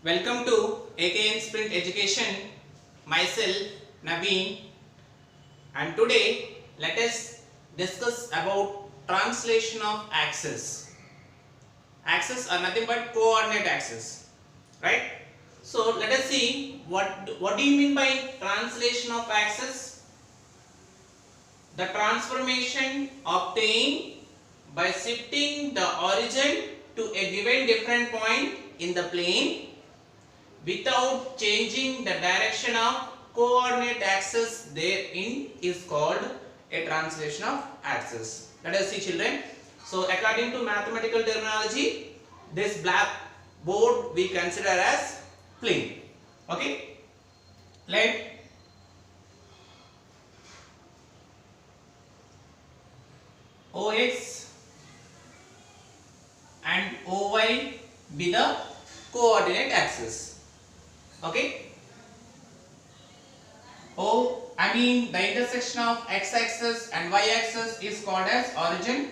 Welcome to AKN Sprint Education. Myself Naveen, and today let us discuss about translation of axes. Axes are nothing but coordinate axes, right? So let us see what do you mean by translation of axes? The transformation obtained by shifting the origin to a given different point in the plane without changing the direction of coordinate axis therein is called a translation of axis. Let us see, children. So according to mathematical terminology, this black board we consider as plane. Okay, let OX and OY be the coordinate axis. Okay, the intersection of x-axis and y-axis is called as origin.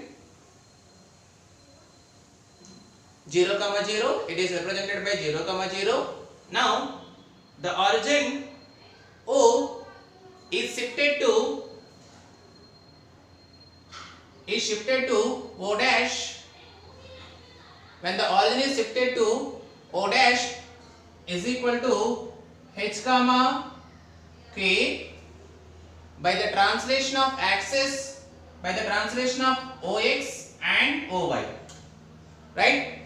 0, 0, it is represented by 0, 0. Now the origin O is shifted to O dash. When the origin is shifted to O dash is equal to h comma k by the translation of axis, by the translation of OX and OY, right?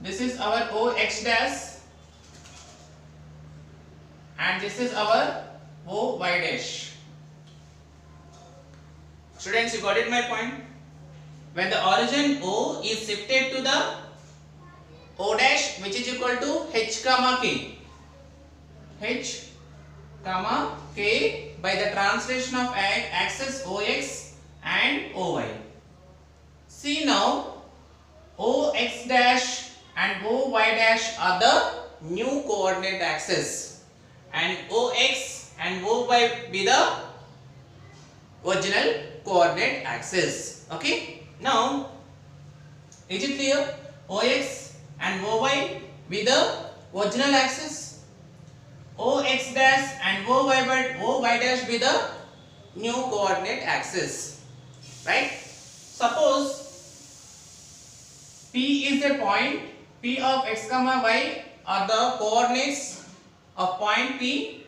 This is our OX dash and this is our OY dash. Students, you got it my point? When the origin O is shifted to the O dash, which is equal to h comma k, h comma k by the translation of axis OX and OY. See now, OX dash and OY dash are the new coordinate axis and OX and OY be the original coordinate axis. Okay, now is it clear? OX and OY be the original axis, OX dash and OY dash be the new coordinate axis, right? Suppose P is a point, P of x comma y are the coordinates of point P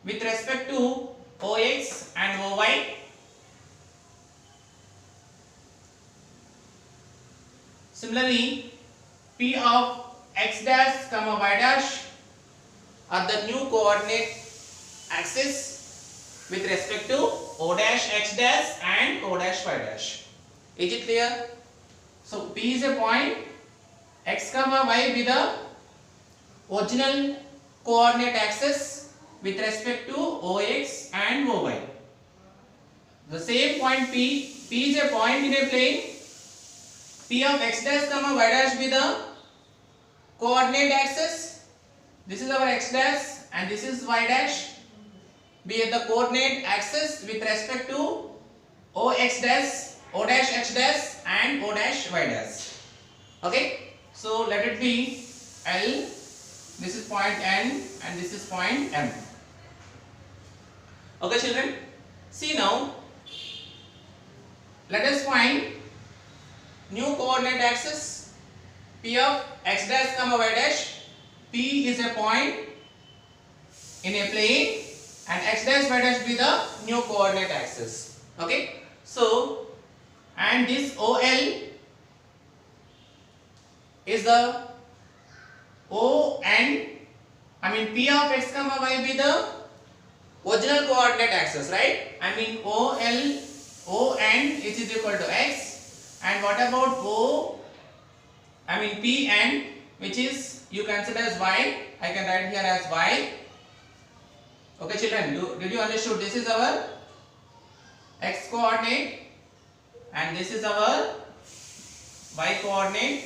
with respect to OX and OY. Similarly, P of x dash comma y dash are the new coordinate axis with respect to O dash x dash and O dash y dash. Is it clear? So P is a point, x comma y be the original coordinate axis with respect to OX and OY. The same point P is a point in a plane. P of x dash comma y dash be the coordinate axis. This is our x dash and this is y dash be the coordinate axis with respect to OX dash, O dash x dash and O dash y dash. Okay, so let it be L. This is point N and this is point M. Okay, children. See now, let us find new coordinate axis P of x dash comma y dash. P is a point in a plane and x dash y dash be the new coordinate axis. Okay, so and this OL is the P of x comma y be the original coordinate axis, right? O and it is equal to x, and what about P and which is you consider as y. I can write here as y. Okay, children, did you understood? This is our x coordinate and this is our y coordinate.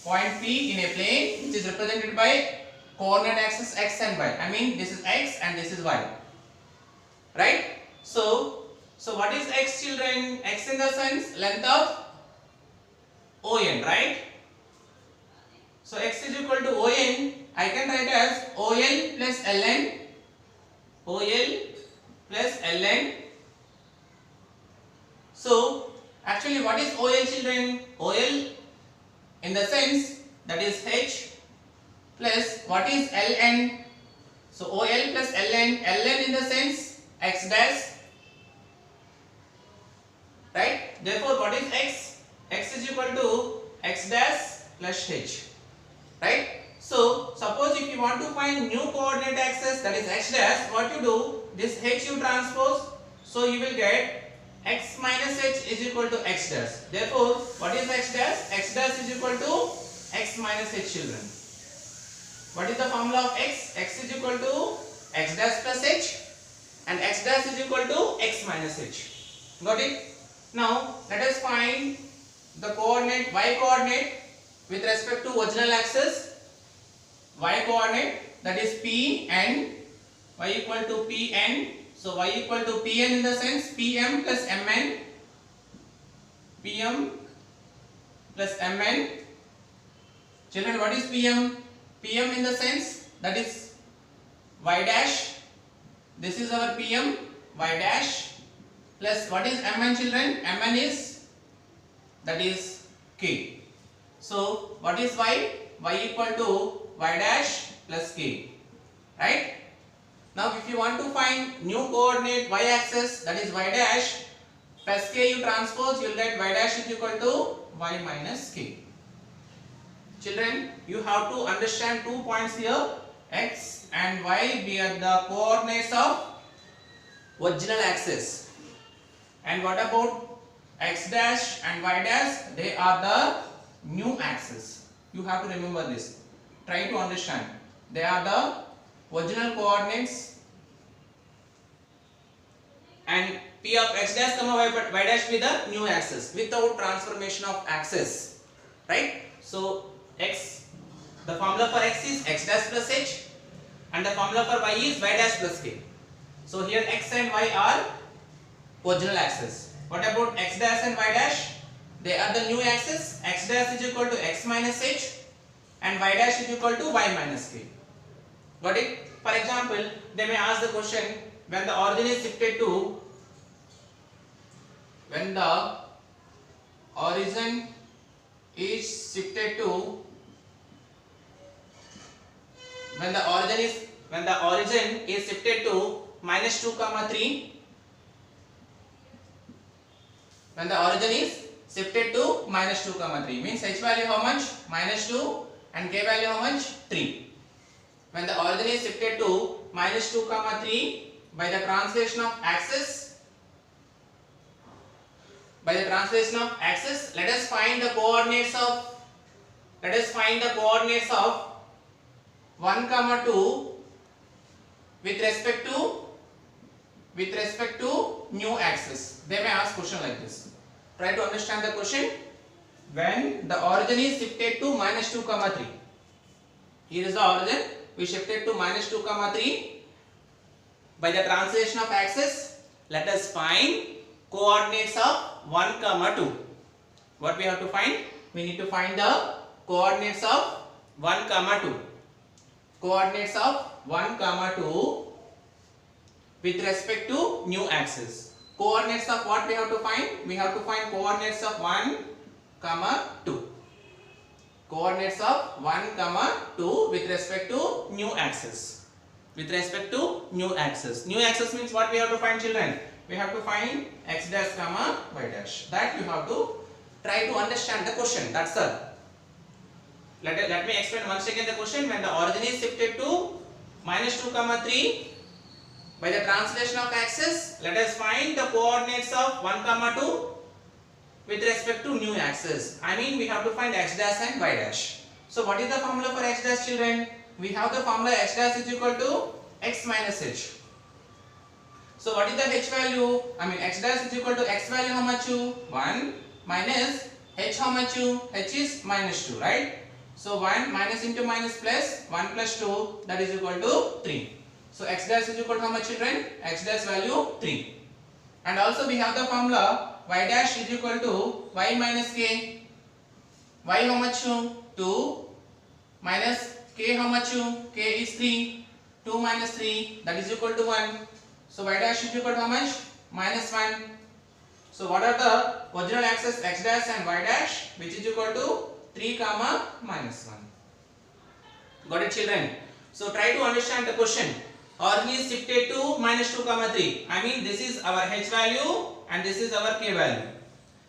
Point P in a plane which is represented by coordinate axis x and y. This is x and this is y, right? So what is x, children? X in the sense length of ON, right? So x is equal to ON, I can write as OL plus LN, OL plus LN. So actually what is OL, children? OL in the sense that is H plus what is LN? So OL plus LN, LN in the sense x dash, right? Therefore what is x? X is equal to x dash plus H, right? So suppose if you want to find new coordinate axis, that is x dash, what you do? This H you transpose, so you will get x minus H is equal to x dash. Therefore what is x dash? X dash is equal to x minus H, children. What is the formula of x? X is equal to x dash plus H and x dash is equal to x minus H. Got it? Now let us find the coordinate, y coordinate with respect to original axis. Y coordinate, that is P n, y equal to P n. So y equal to Pn in the sense Pm plus Mn, Pm plus Mn. Children, what is Pm? Pm in the sense that is y dash. This is our Pm, y dash, plus what is Mn, children? Mn is, that is k. So what is y? Y equal to y dash plus k, right? Now if you want to find new coordinate y axis, that is y dash plus k, you transpose, you will get y dash is equal to y minus k. Children, you have to understand 2 points here. X and y be the coordinates of original axis, and what about x dash and y dash? They are the new axis. You have to remember this. Try to understand. They are the original coordinates, and p of x dash comma y dash be the new axis without transformation of axis, right? So x, the formula for x is x dash plus h and the formula for y is y dash plus k. So here x and y are original axis. What about x dash and y dash? They are the new axis. X dash is equal to x minus h and y dash is equal to y minus k. Got it? For example, they may ask the question, when the origin is shifted to, when the origin is shifted to, when the origin is shifted to minus 2 comma 3, when the origin is shifted to minus 2 comma 3, means h value how much? Minus 2 and k value how much? 3. When the origin is shifted to minus 2 comma 3, by the translation of axis, let us find the coordinates of 1 comma 2 with respect to new axis. They may ask question like this. Try to understand the question. When the origin is shifted to minus 2 comma 3, here is the origin, we shifted to minus 2 comma 3. By the translation of axis, let us find coordinates of 1 comma 2. What we have to find? We need to find the coordinates of 1 comma 2. Coordinates of 1 comma 2 with respect to new axis. Coordinates of what we have to find? We have to find coordinates of 1 comma 2. Coordinates of 1 comma 2 with respect to new axis. With respect to new axis. New axis means what we have to find, children? We have to find x dash comma y dash. That you have to try to understand the question. That's all. Let me explain once again the question. When the origin is shifted to minus 2 comma 3, by the translation of axis, let us find the coordinates of 1 comma 2 with respect to new axis. I mean, we have to find x dash and y dash. So what is the formula for x dash, children? We have the formula x dash is equal to x minus h. So what is the h value? I mean, x dash is equal to x value how much? 1 minus h how much? H is minus 2, right? So 1 minus into minus plus 1 plus 2, that is equal to 3. So x dash is equal to how much, children? X dash value 3. And also we have the formula y dash is equal to y minus k. Y how much? 2 minus k how much you? K is 3. 2 minus 3 that is equal to 1. So y dash is equal to how much? Minus 1. So what are the original axes x dash and y dash, which is equal to 3 comma minus 1. Got it, children? So try to understand the question. Origin is shifted to minus 2 comma 3. I mean this is our h value and this is our k value.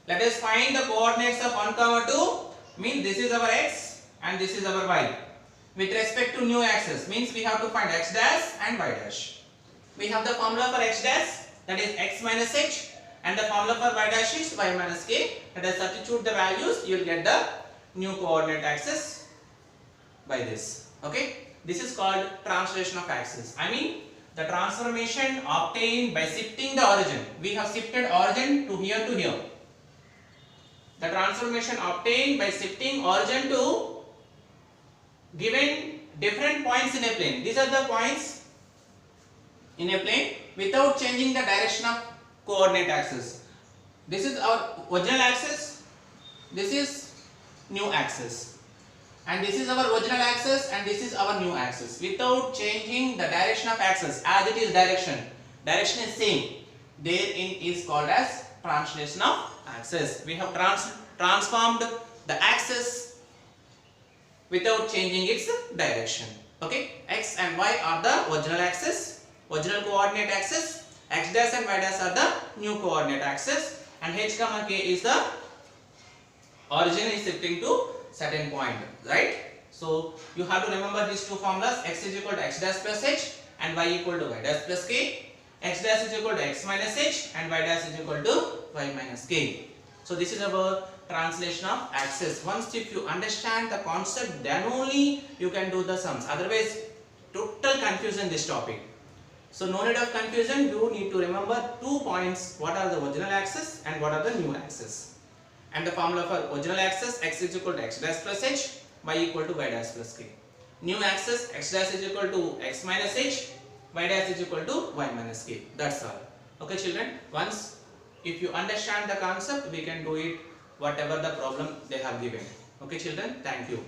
Let us find the coordinates of 1 comma 2. Means this is our x and this is our y. With respect to new axis, means we have to find x dash and y dash. We have the formula for x dash, that is x minus h, and the formula for y dash is y minus k. Let us substitute the values, you will get the new coordinate axis by this. Okay, this is called translation of axis. I mean the transformation obtained by shifting the origin. We have shifted origin to here to here. The transformation obtained by shifting origin to given different points in a plane. These are the points in a plane without changing the direction of coordinate axis. This is our original axis, this is new axis, and this is our original axis and this is our new axis. Without changing the direction of axis, as it is direction is same, therein is called as translation of axis. We have transformed the axis without changing its direction. Okay, x and y are the original axis, original coordinate axis. X dash and y dash are the new coordinate axis, and h comma k is the origin is shifting to certain point, right? So you have to remember these two formulas. X is equal to x dash plus h and y equal to y dash plus k. X dash is equal to x minus h and y dash is equal to y minus k. So this is our translation of axis. Once if you understand the concept, then only you can do the sums. Otherwise, total confusion this topic. So no need of confusion. You need to remember 2 points. What are the original axis and what are the new axis? And the formula for original axis, x is equal to x dash plus h, y equal to y dash plus k. New axis, x dash is equal to x minus h, y dash is equal to y minus k. That's all. Okay, children. Once if you understand the concept, we can do it whatever the problem they have given. Okay, children. Thank you.